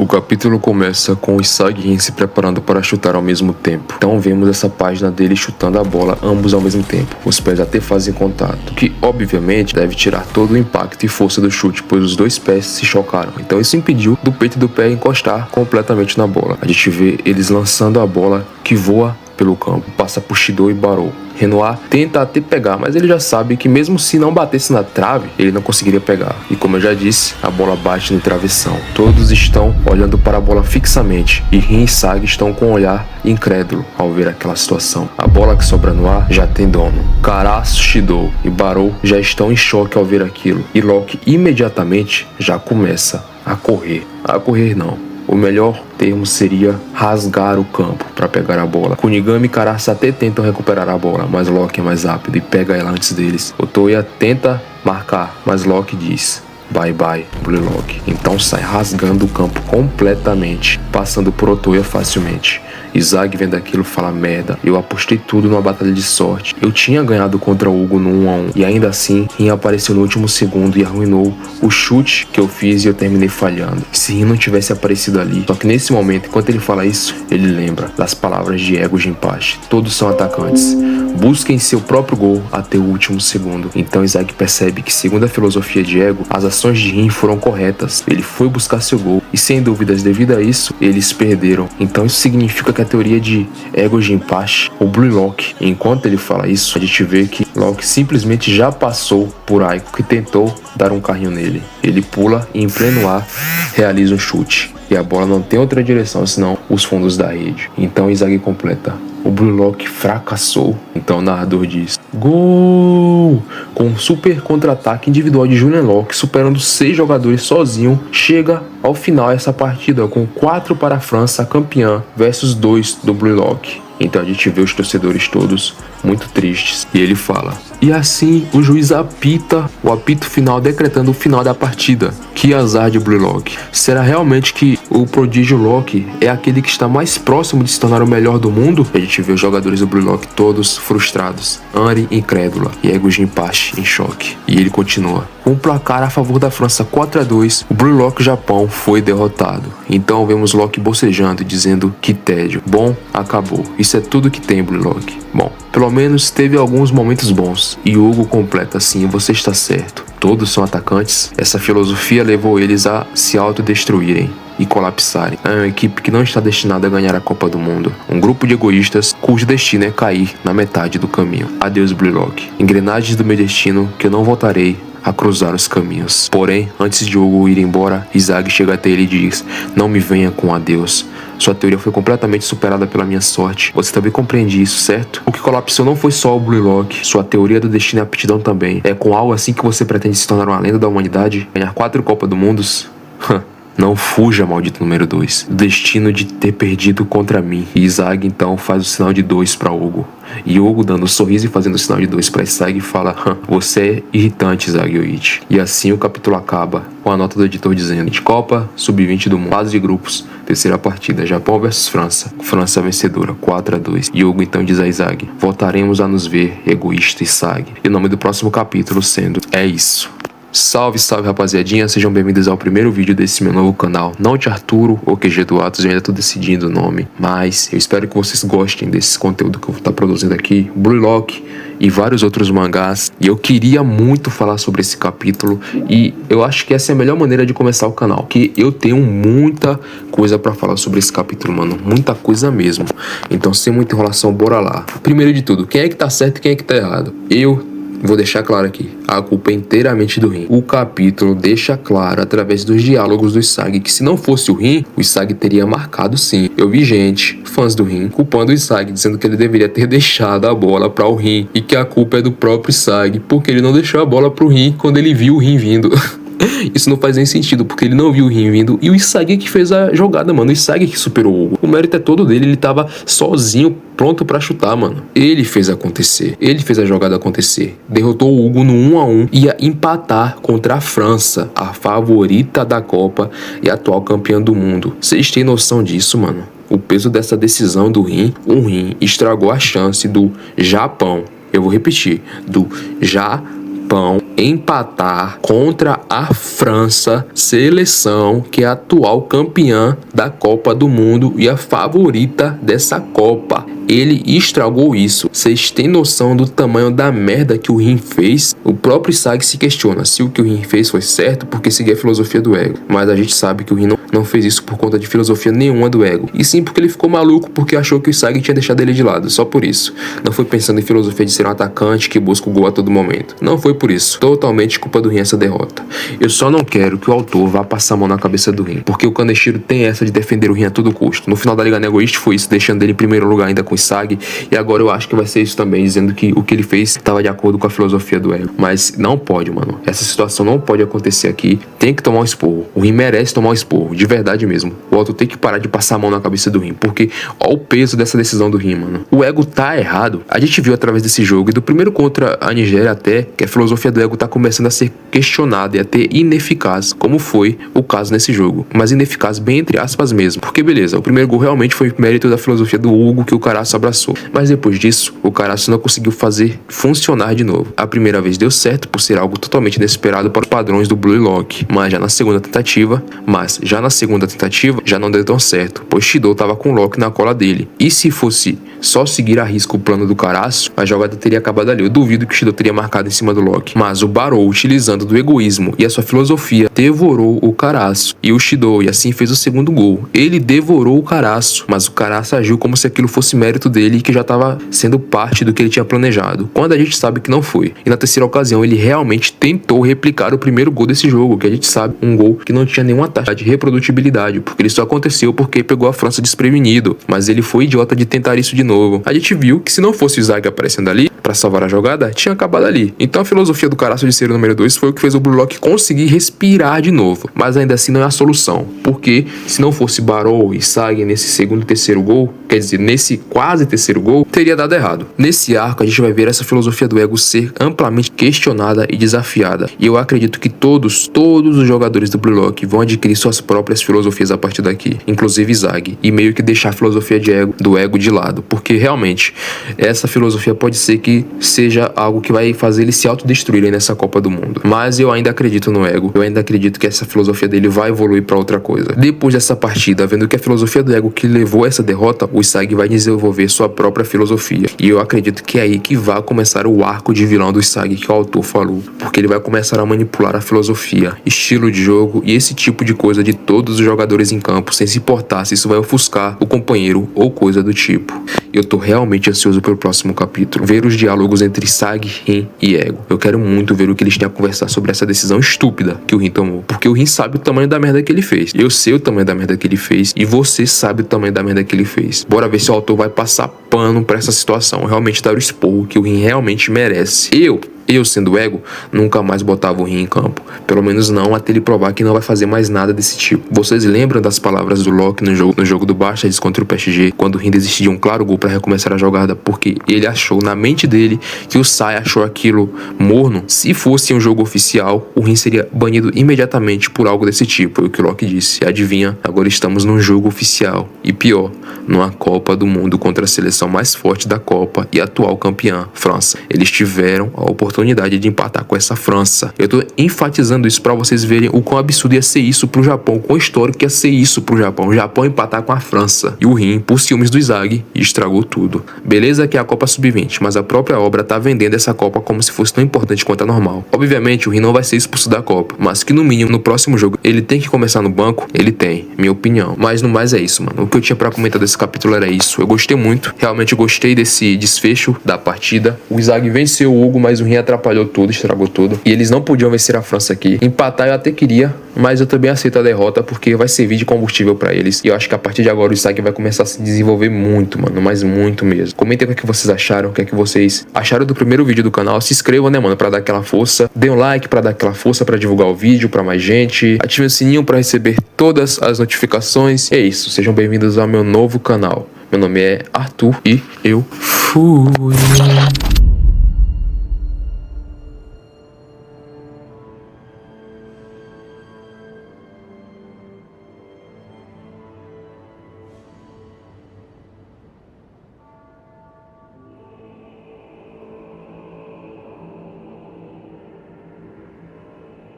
capítulo começa com o Isagi e Rin se preparando para chutar ao mesmo tempo. Então vemos essa página dele chutando a bola ambos ao mesmo tempo. Os pés até fazem contato, que obviamente deve tirar todo o impacto e força do chute, pois os dois pés se chocaram. Então isso impediu do peito do pé encostar completamente na bola. A gente vê eles lançando a bola que voa pelo campo, passa por Shido e Barou. Renoir tenta até pegar, mas ele já sabe que mesmo se não batesse na trave, ele não conseguiria pegar. E como eu já disse, a bola bate no travessão. Todos estão olhando para a bola fixamente e Rin e Isagi estão com um olhar incrédulo ao ver aquela situação. A bola que sobra no ar já tem dono. Karasu, Shido e Barou já estão em choque ao ver aquilo. E Loki imediatamente já começa a correr. A correr não. O melhor termo seria rasgar o campo para pegar a bola. Kunigami e Karasu até tentam recuperar a bola, mas Loki é mais rápido e pega ela antes deles. Otoya tenta marcar, mas Loki diz: bye bye, Blue Lock. Então sai rasgando o campo completamente, passando por Otoya facilmente. Isagi vendo aquilo fala: merda, eu apostei tudo numa batalha de sorte. Eu tinha ganhado contra o Hugo no 1 a 1 e ainda assim Rin apareceu no último segundo e arruinou o chute que eu fiz e eu terminei falhando. Se Rin não tivesse aparecido ali, só que nesse momento, enquanto ele fala isso, ele lembra das palavras de Ego Jinpachi: todos são atacantes, busquem seu próprio gol até o último segundo. Então Isagi percebe que, segundo a filosofia de Ego, as ações de Rin foram corretas. Ele foi buscar seu gol e, sem dúvidas, devido a isso, eles perderam. Então isso significa que a teoria de Ego Jinpachi, o Blue Lock, enquanto ele fala isso, a gente vê que Loki simplesmente já passou por Aiko, que tentou dar um carrinho nele. Ele pula e em pleno ar realiza um chute. E a bola não tem outra direção senão os fundos da rede. Então Isagi completa: o Blue Lock fracassou. Então o narrador diz: gol! Com um super contra-ataque individual de Julian Loki, superando 6 jogadores sozinho, chega ao final essa partida com 4 para a França, campeã, versus 2 do Blue Lock. Então a gente vê os torcedores todos muito tristes. E ele fala: e assim o juiz apita o apito final, decretando o final da partida. Que azar de Blue Lock. Será realmente que o prodígio Loki é aquele que está mais próximo de se tornar o melhor do mundo? A gente vê os jogadores do Blue Lock todos frustrados. Anri incrédula e Ego Jinpachi em choque. E ele continua: com o placar a favor da França 4 a 2, o Blue Lock Japão foi derrotado. Então vemos Loki bocejando e dizendo: que tédio. Bom, acabou. Isso é tudo que tem, Blue Lock. Bom, pelo menos teve alguns momentos bons. E Hugo completa: assim, você está certo. Todos são atacantes. Essa filosofia levou eles a se autodestruírem e colapsarem. É uma equipe que não está destinada a ganhar a Copa do Mundo. Um grupo de egoístas cujo destino é cair na metade do caminho. Adeus, Blue Lock. Engrenagens do meu destino que eu não voltarei a cruzar os caminhos. Porém, antes de Hugo ir embora, Isagi chega até ele e diz: não me venha com adeus. Sua teoria foi completamente superada pela minha sorte. Você também compreende isso, certo? O que colapsou não foi só o Blue Lock. Sua teoria do destino e aptidão também. É com algo assim que você pretende se tornar uma lenda da humanidade? Ganhar 4 Copas do Mundo? Não fuja, maldito número 2. Destino de ter perdido contra mim. E Isagi então faz o sinal de 2 para Hugo. E Hugo, dando um sorriso e fazendo o sinal de 2 para Isagi, fala: você é irritante, Isagi Yoichi. E assim o capítulo acaba com a nota do editor dizendo: Copa Sub-20 do mundo, fase de grupos, terceira partida, Japão versus França. França vencedora, 4 a 2. E Hugo então diz a Isagi: voltaremos a nos ver, egoísta Isagi. E o nome do próximo capítulo sendo: é isso. Salve, salve, rapaziadinha, sejam bem-vindos ao primeiro vídeo desse meu novo canal. Não Arturo ou QG do Atos, eu ainda tô decidindo o nome, mas eu espero que vocês gostem desse conteúdo que eu vou estar produzindo aqui, Blue Lock e vários outros mangás. E eu queria muito falar sobre esse capítulo e eu acho que essa é a melhor maneira de começar o canal, que eu tenho muita coisa pra falar sobre esse capítulo, mano, muita coisa mesmo. Então, sem muita enrolação, bora lá. Primeiro de tudo, quem é que tá certo e quem é que tá errado? Vou deixar claro aqui, a culpa é inteiramente do Rin. O capítulo deixa claro, através dos diálogos do Isagi, que se não fosse o Rin, o Isagi teria marcado sim. Eu vi gente, fãs do Rin, culpando o Isagi, dizendo que ele deveria ter deixado a bola para o Rin, e que a culpa é do próprio Isagi, porque ele não deixou a bola pro Rin quando ele viu o Rin vindo. Isso não faz nem sentido, porque ele não viu o Rin vindo e o Isagi que fez a jogada, mano. O Isagi que superou o Hugo. O mérito é todo dele, ele tava sozinho, pronto pra chutar, mano. Ele fez acontecer, ele fez a jogada acontecer. Derrotou o Hugo no 1 a 1, ia empatar contra a França, a favorita da Copa e atual campeã do mundo. Vocês têm noção disso, mano? O peso dessa decisão do Rin, o Rin estragou a chance do Japão. Eu vou repetir, do Japão Japão empatar contra a França, seleção que é a atual campeã da Copa do Mundo e a favorita dessa Copa. Ele estragou isso. Vocês têm noção do tamanho da merda que o Rin fez? O próprio Sag se questiona se o que o Rin fez foi certo porque seguia a filosofia do ego. Mas a gente sabe que o Rin não fez isso por conta de filosofia nenhuma do ego. E sim porque ele ficou maluco porque achou que o Sag tinha deixado ele de lado. Só por isso. Não foi pensando em filosofia de ser um atacante que busca o gol a todo momento. Não foi por isso. Totalmente culpa do Rin essa derrota. Eu só não quero que o autor vá passar a mão na cabeça do Rin. Porque o Kaneshiro tem essa de defender o Rin a todo custo. No final da Liga Negoísta foi isso, deixando ele em primeiro lugar ainda com Sag, e agora eu acho que vai ser isso também, dizendo que o que ele fez estava de acordo com a filosofia do ego. Mas não pode, mano. Essa situação não pode acontecer aqui. Tem que tomar um esporro. O Rin merece tomar um esporro, de verdade mesmo. O autor tem que parar de passar a mão na cabeça do Rin, porque ó o peso dessa decisão do Rin, mano. O ego tá errado. A gente viu através desse jogo, e do primeiro contra a Nigéria até, que a filosofia do ego tá começando a ser questionada e até ineficaz, como foi o caso nesse jogo. Mas ineficaz bem entre aspas mesmo. Porque beleza, o primeiro gol realmente foi mérito da filosofia do Hugo que o Caraço abraçou. Mas depois disso, o Caraço não conseguiu fazer funcionar de novo. A primeira vez deu certo por ser algo totalmente inesperado para os padrões do Blue Lock, mas já na segunda tentativa já não deu tão certo, pois Shido tava com o Lock na cola dele. E se fosse só seguir a risco o plano do Caraço, a jogada teria acabado ali. Eu duvido que o Shido teria marcado em cima do Lock. Mas o Barou, utilizando do egoísmo e a sua filosofia, devorou o Caraço e o Shido, e assim fez o segundo gol. Ele devorou o Caraço, mas o Caraço agiu como se aquilo fosse mérito dele, que já estava sendo parte do que ele tinha planejado, quando a gente sabe que não foi. E na terceira ocasião ele realmente tentou replicar o primeiro gol desse jogo, que a gente sabe, um gol que não tinha nenhuma taxa de reprodutibilidade, porque ele só aconteceu porque pegou a França desprevenido, mas ele foi idiota de tentar isso de novo. A gente viu que se não fosse o Zag aparecendo ali para salvar a jogada, tinha acabado ali. Então a filosofia do Caraço de ser o número 2 foi o que fez o Blue Lock conseguir respirar de novo, mas ainda assim não é a solução, porque se não fosse Barou e Sag nesse segundo e terceiro gol, quer dizer, nesse quase terceiro gol, teria dado errado. Nesse arco a gente vai ver essa filosofia do ego ser amplamente questionada e desafiada, e eu acredito que todos os jogadores do Blue Lock vão adquirir suas próprias filosofias a partir daqui, inclusive Zag, e meio que deixar a filosofia do ego de lado, porque realmente essa filosofia pode ser que seja algo que vai fazer eles se autodestruírem nessa Copa do Mundo. Mas eu ainda acredito no ego, eu ainda acredito que essa filosofia dele vai evoluir para outra coisa. Depois dessa partida, vendo que a filosofia do ego que levou a essa derrota, o Sag vai desenvolver sua própria filosofia, e eu acredito que é aí que vai começar o arco de vilão do Sag que o autor falou, porque ele vai começar a manipular a filosofia, estilo de jogo e esse tipo de coisa de todos os jogadores em campo, sem se importar se isso vai ofuscar o companheiro ou coisa do tipo. Eu tô realmente ansioso pelo próximo capítulo, ver os diálogos entre Sag, Rin e Ego. Eu quero muito ver o que eles têm a conversar sobre essa decisão estúpida que o Rin tomou, porque o Rin sabe o tamanho da merda que ele fez, eu sei o tamanho da merda que ele fez, e você sabe o tamanho da merda que ele fez. Bora ver se o autor vai passar pano pra essa situação, realmente dar o esporro que o Rin realmente merece. Eu, sendo ego, nunca mais botava o Rin em campo. Pelo menos não até ele provar que não vai fazer mais nada desse tipo. Vocês lembram das palavras do Loki no jogo do Bastards contra o PSG, quando o Rin desistiu de um claro gol para recomeçar a jogada, porque ele achou na mente dele que o Sai achou aquilo morno? Se fosse um jogo oficial, o Rin seria banido imediatamente por algo desse tipo. Foi o que o Loki disse. E adivinha? Agora estamos num jogo oficial. E pior, numa Copa do Mundo contra a seleção mais forte da Copa e atual campeã, França. Eles tiveram a oportunidade de empatar com essa França. Eu tô enfatizando isso pra vocês verem o quão absurdo ia ser isso pro Japão, o quão histórico ia ser isso pro Japão. O Japão empatar com a França. E o Rin, por ciúmes do Zag, estragou tudo. Beleza que é a Copa Sub-20, mas a própria obra tá vendendo essa Copa como se fosse tão importante quanto a normal. Obviamente o Rin não vai ser expulso da Copa, mas que no mínimo no próximo jogo ele tem que começar no banco, ele tem, minha opinião. Mas no mais é isso, mano. O que eu tinha pra comentar desse capítulo era isso. Eu gostei muito, realmente eu gostei desse desfecho da partida. O Zag venceu o Hugo, mas o Rin atrapalhou tudo, estragou tudo. E eles não podiam vencer a França aqui. Empatar eu até queria, mas eu também aceito a derrota porque vai servir de combustível pra eles. E eu acho que a partir de agora o Sag vai começar a se desenvolver muito, mano, mas muito mesmo. Comentem o que vocês acharam, o que vocês acharam do primeiro vídeo do canal. Se inscrevam, né, mano, pra dar aquela força. Dê um like pra dar aquela força, pra divulgar o vídeo pra mais gente. Ative o sininho pra receber todas as notificações. E é isso, sejam bem-vindos ao meu novo canal. Meu nome é Arthur e eu fui.